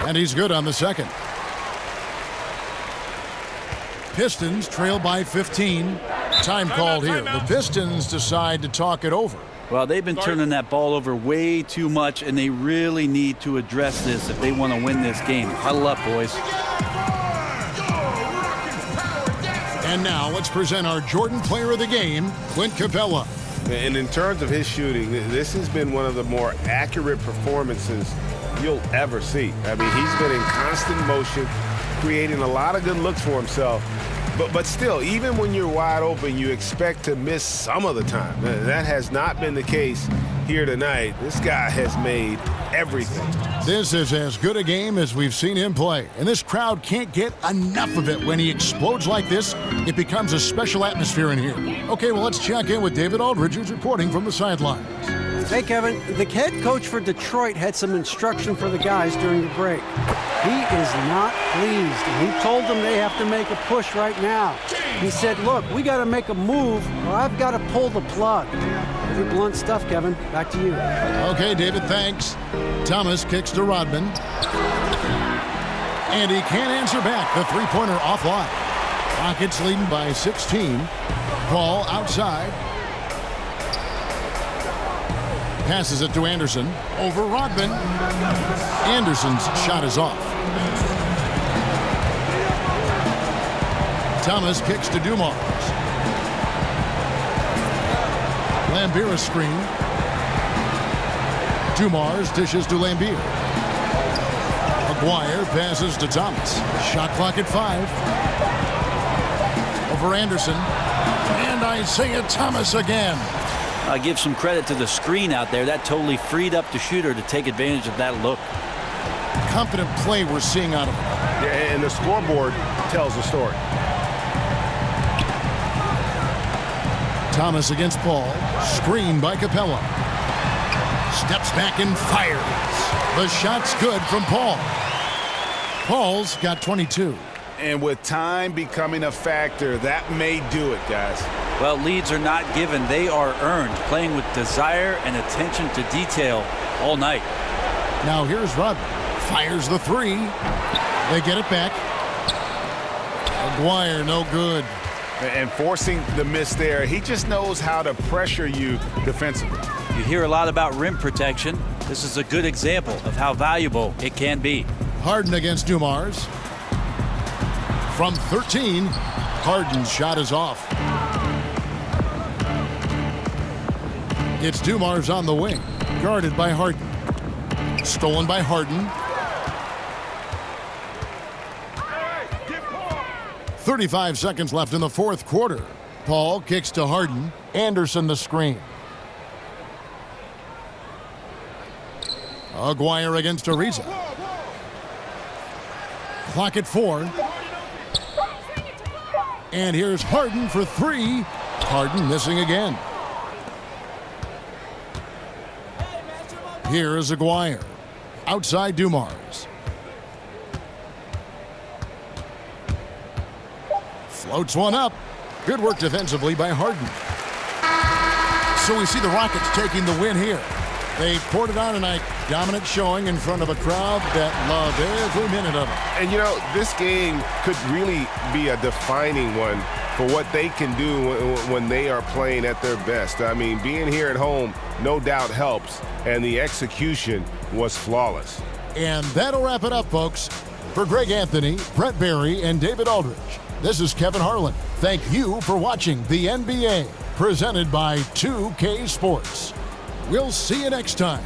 And he's good on the second. Pistons trail by 15. Time called here. The Pistons decide to talk it over. Well, they've been turning that ball over way too much, and they really need to address this if they want to win this game. Huddle up, boys. And now let's present our Jordan Player of the Game, Clint Capella. And in terms of his shooting, this has been one of the more accurate performances you'll ever see. I mean, he's been in constant motion, creating a lot of good looks for himself. But still, even when you're wide open, you expect to miss some of the time. That has not been the case here tonight. This guy has made everything. This is as good a game as we've seen him play, and this crowd can't get enough of it. When he explodes like this, it becomes a special atmosphere in here. Okay, well, let's check in with David Aldridge, who's reporting from the sidelines. Hey, Kevin, the head coach for Detroit had some instruction for the guys during the break. He is not pleased, and he told them they have to make a push right now. He said, look, we got to make a move, or I've got to pull the plug. Pretty blunt stuff, Kevin. Back to you. Okay, David, thanks. Thomas kicks to Rodman. And he can't answer back. The three-pointer offline. Rockets leading by 16. Ball outside. Passes it to Anderson. Over Rodman. Anderson's shot is off. Thomas kicks to Dumars. Lambier a screen. Dumars dishes to Lambier. Maguire passes to Thomas. Shot clock at 5. Over Anderson. And Isaiah Thomas again. I give some credit to the screen out there. That totally freed up the shooter to take advantage of that look. Confident play we're seeing out of him. Yeah, and the scoreboard tells the story. Thomas against Paul. Screen by Capella. Steps back and fires. The shot's good from Paul. Paul's got 22. And with time becoming a factor, that may do it, guys. Well, leads are not given. They are earned, playing with desire and attention to detail all night. Now here's Rodman. Fires the three. They get it back. Maguire, no good. And forcing the miss there, he just knows how to pressure you defensively. You hear a lot about rim protection. This is a good example of how valuable it can be. Harden against Dumars. From 13, Harden's shot is off. It's Dumars on the wing, guarded by Harden. Stolen by Harden. 35 seconds left in the fourth quarter. Paul kicks to Harden. Anderson the screen. Maguire against Ariza. Clock at 4. And here's Harden for 3. Harden missing again. Here is Maguire. Outside Dumars. Floats one up. Good work defensively by Harden. So we see the Rockets taking the win here. They poured it on tonight. Dominant showing in front of a crowd that loved every minute of it. And, you know, this game could really be a defining one for what they can do when they are playing at their best. I mean, being here at home no doubt helps, and the execution was flawless. And that'll wrap it up, folks. For Greg Anthony, Brett Barry, and David Aldridge, this is Kevin Harlan. Thank you for watching the NBA, presented by 2K Sports. We'll see you next time.